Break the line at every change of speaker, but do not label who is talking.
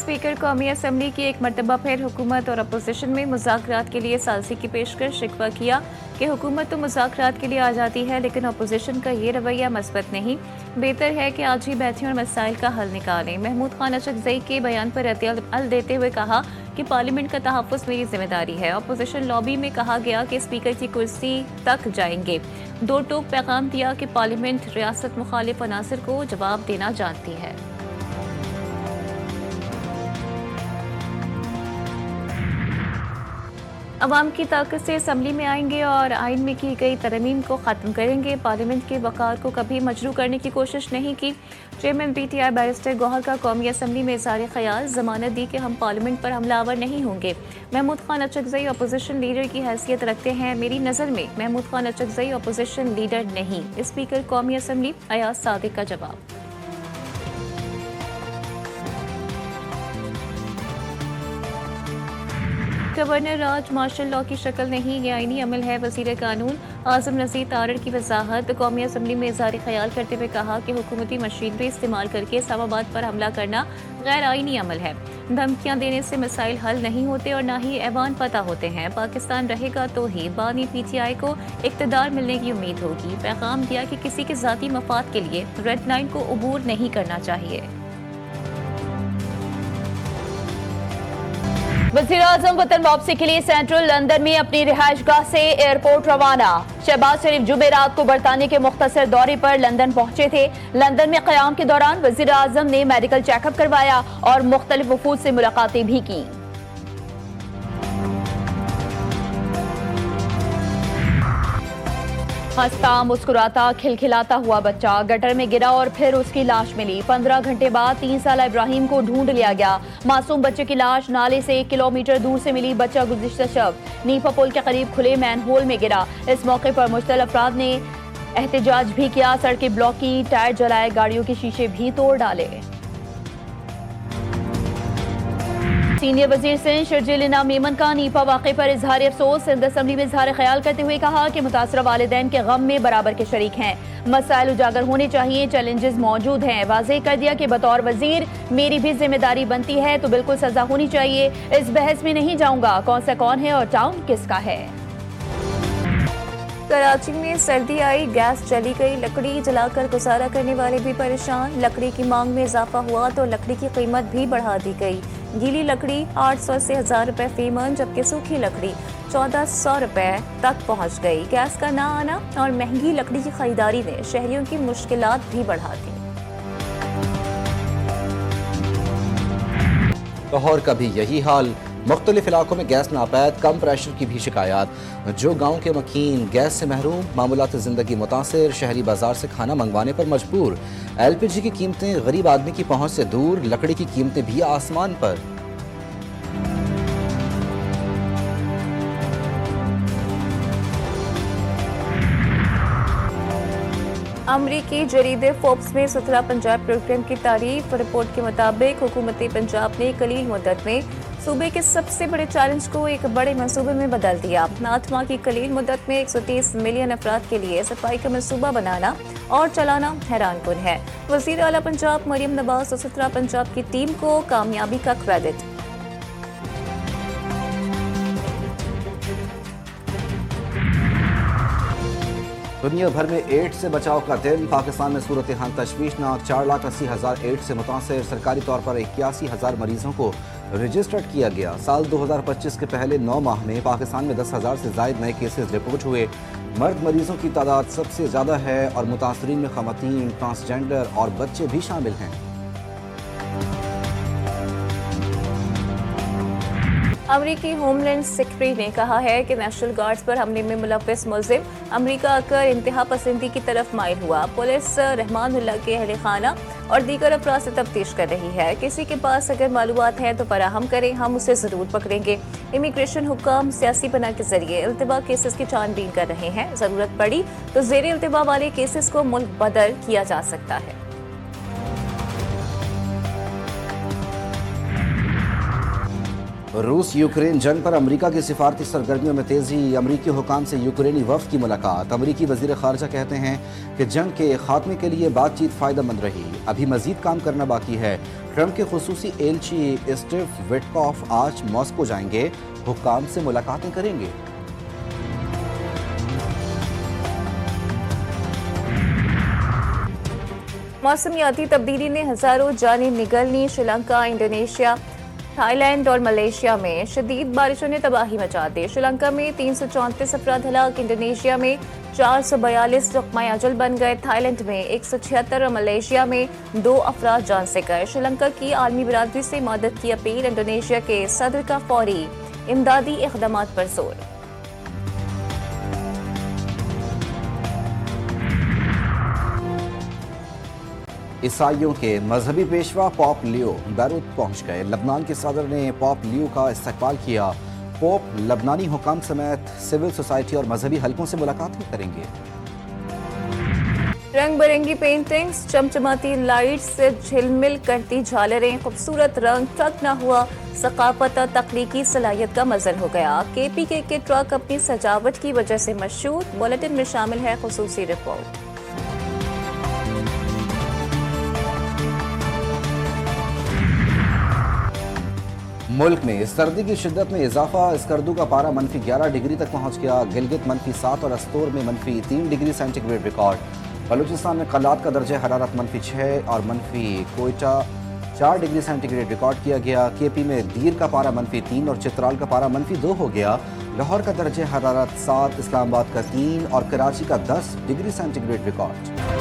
Speaker कौमी assembly की एक मरतबा फिर हुकूमत और अपोजिशन में मुज़ाकरात के लिए सालसी की पेशकश। शिकवा किया कि हुकूमत तो मुज़ाकरात के लिए आ जाती है लेकिन अपोजिशन का ये रवैया मस्बत नहीं। बेहतर है कि आज ही बैठें और मसाइल का हल निकालें। महमूद खान अचकज़ई के बयान पर रद्द देते हुए कहा कि पार्लियामेंट का तहफ़्फ़ुज़ मेरी जिम्मेदारी है। अपोजिशन लॉबी में कहा गया कि स्पीकर की कुर्सी तक जाएंगे। दो टोक पैगाम दिया कि पार्लियामेंट रियासत मुखालिफ अनासर को जवाब देना जानती है। अवाम की ताकत से असम्बली में आएंगे और आइन में की गई तरमीम को ख़त्म करेंगे। पार्लियामेंट के वक़ार को कभी मजरू करने की कोशिश नहीं की। चेयरमैन PTI बैरिस्टर गौहर का कौमी असम्बली में इज़हार ख्याल। ज़मानत दी कि हम पार्लियामेंट पर हमलावर नहीं होंगे। महमूद खान अचकज़ई अपोजिशन लीडर की हैसियत रखते हैं। मेरी नज़र में महमूद खान अचकज़ई अपोजिशन लीडर नहीं। स्पीकर कौमी असम्बली अयाज सादिक का जवाब। गवर्नर राज मार्शल लॉ की शक्ल नहीं, ये आईनी अमल है। वज़ीर कानून आज़म नज़ीर तारड़ की वजाहत। कौमी असम्बली में इज़हार ख्याल करते हुए कहा कि हुकूमती मशीनरी इस्तेमाल करके इस्लामाबाद पर हमला करना गैर आईनी अमल है। धमकियाँ देने से मसाइल हल नहीं होते और ना ही ऐवान पता होते हैं। पाकिस्तान रहेगा तो ही बानी PTI को इक़्तिदार मिलने की उम्मीद होगी। पैगाम दिया कि किसी के ज़ाती मफाद के लिए रेड लाइन को अबूर नहीं करना चाहिए।
वज़ीर-ए-आज़म वतन वापसी के लिए सेंट्रल लंदन में अपनी रिहाइशगाह से एयरपोर्ट रवाना। शहबाज शरीफ जुमेरात को बरतानिया के मुख्तसर दौरे पर लंदन पहुंचे थे। लंदन में क़याम के दौरान वज़ीर-ए-आज़म ने मेडिकल चेकअप करवाया और मुख्तलिफ वफूद से मुलाकातें भी की। हंसता मुस्कुराता खिलखिलाता हुआ बच्चा गटर में गिरा और फिर उसकी लाश मिली। 15 घंटे बाद 3 साला इब्राहिम को ढूंढ लिया गया। मासूम बच्चे की लाश नाले से 1 किलोमीटर दूर से मिली। बच्चा गुज़िश्ता शब नीफा पुल के करीब खुले मैनहोल में गिरा। इस मौके पर मुश्तल अफराद ने एहतजाज भी किया। सड़कें ब्लॉक की, टायर जलाए, गाड़ियों के शीशे भी तोड़ डाले। सीनियर वजीर सिंध शर्जील इनाम मेमन का नीपा वाक़े पर इजहार अफसोस। सिंध असम्बली में इजहार ख्याल करते हुए कहा कि मुतासरा वालिदैन के गम में बराबर के शरीक हैं। मसाइल उजागर होने चाहिए, चैलेंजेस मौजूद हैं। वाज़ेह कर दिया कि बतौर वजीर मेरी भी जिम्मेदारी बनती है तो बिल्कुल सजा होनी चाहिए। इस बहस में नहीं जाऊंगा कौन सा कौन है और टाउन किसका है।
कराची में सर्दी आई, गैस चली गई, लकड़ी जलाकर गुजारा करने वाले भी परेशान। लकड़ी की मांग में इजाफा हुआ तो लकड़ी की कीमत भी बढ़ा दी गई। गीली लकड़ी 800 से 1000 रुपए फी मन, जबकि सूखी लकड़ी 1400 रुपए तक पहुंच गई। गैस का ना आना और महंगी लकड़ी की खरीदारी ने शहरियों की मुश्किलात भी बढ़ा दी।
लाहौर का भी यही हाल। मुख्तलिफ इलाकों में गैस नापैद, कम प्रेशर की भी शिकायत। जो गाँव के मकीन गैस से महरूम, मामूलात ज़िंदगी मुतासिर, शहरी बाजार से खाना मंगवाने पर मजबूर। LPG की कीमतें गरीब आदमी की पहुंच से दूर, लकड़ी की कीमतें भी आसमान पर।
अमरीकी जरीदे फोर्ब्स में सुथरा पंजाब प्रोग्राम की तारीफ। रिपोर्ट के मुताबिक हुकूमत पंजाब ने कलील मुद्दत में सूबे के सबसे बड़े चैलेंज को एक बड़े मंसूबे में बदल दिया। 8 माह की कलील मुद्दत में 130 मिलियन अफराद के लिए सफाई का मंसूबा बनाना और चलाना हैरानकुन है। वज़ीर आला पंजाब मरियम नवाज और सुथरा पंजाब की टीम को कामयाबी का क्रेडिट।
दुनिया भर में एड्स से बचाव का दिन। पाकिस्तान में सूरत हाल तशवीशनाक। 4,80,000 एड्स से मुतासर। सरकारी तौर पर 81,000 मरीजों को रजिस्टर्ड किया गया। साल 2025 के पहले 9 माह में पाकिस्तान में 10,000 से ज़ायद नए केसेस रिपोर्ट हुए। मर्द मरीजों की तादाद सबसे ज़्यादा है और मुतासरीन में ख़वातीन, ट्रांसजेंडर और बच्चे भी शामिल हैं।
अमरीकी होमलैंड सेक्रेटरी ने कहा है कि नेशनल गार्ड्स पर हमले में मुलव्वस मुलजिम अमरीका आकर इंतहा पसंदी की तरफ माइल हुआ। पुलिस रहमानुल्लाह के अहल खाना और दीगर अफराद से तफ्तीश कर रही है। किसी के पास अगर मालूमात हैं तो फराहम करें, हम उसे ज़रूर पकड़ेंगे। इमिग्रेशन हुक्काम सियासी बना के जरिए इल्तिबा केसेस की छानबीन कर रहे हैं। ज़रूरत पड़ी तो ज़ेर इल्तिबा वाले केसेस को मुल्क बदल किया जा सकता है।
रूस यूक्रेन जंग पर अमेरिका की सिफारती सरगर्मियों में तेजी। अमेरिकी हुकाम से यूक्रेनी वफ्द की मुलाकात। अमेरिकी वजीर खारजा कहते हैं कि जंग के खात्मे के लिए बातचीत फ़ायदेमंद रही, अभी मजीद काम करना बाकी है। ट्रंप के खुसूसी एलची स्टीव विटकॉफ आज मॉस्को जाएंगे, हुकाम से मुलाकातें करेंगे।
मौसमियाती तब्दीली ने हजारों जानें निगलनी। श्रीलंका, इंडोनेशिया, थाईलैंड और मलेशिया में शदीद बारिशों ने तबाही मचा दी। श्रीलंका में 334 अफराद हलाक, इंडोनेशिया में 442 जख्माए अजल बन गए, थाईलैंड में 176 और मलेशिया में 2 अफराद जान से गए। श्रीलंका की आलमी बिरादरी से मदद की अपील। इंडोनेशिया के सदर का फौरी इमदादी इक़दामात पर जोर।
ईसाइयों के मजहबी पेशवा पोप लियो बैरूत पहुंच गए। लबनान के सदर ने पोप लियो का इस्तकबाल किया। पोप लबनानी हुकाम समेत सिविल सोसाइटी और मजहबी हलकों से मुलाकात करेंगे।
रंग बिरंगी पेंटिंग्स, चमचमाती लाइट्स से झिलमिल करती झालरें, खूबसूरत रंग, ट्रक न हुआ सकाफत और तख्लीकी सलाहियत का मजन हो गया। KPK के ट्रक अपनी सजावट की वजह से मशहूर। बुलेटिन में शामिल है खुसूसी रिपोर्ट।
मुल्क में सर्दी की शिद्दत में इजाफा। स्कर्दू का पारा -11 डिग्री तक पहुंच गया। गिलगित -7 और अस्तोर में -3 डिग्री सेंटीग्रेड रिकॉर्ड। बलूचिस्तान में कलात का दर्जा हरारत -6 और कोयटा 4 डिग्री सेंटीग्रेड रिकॉर्ड किया गया। KP में दीर का पारा -3 और चित्राल का पारा -2 हो गया। लाहौर का दर्जा हरारत 7, इस्लामाबाद का 3 और कराची का 10 डिग्री सेंटीग्रेड रिकॉर्ड।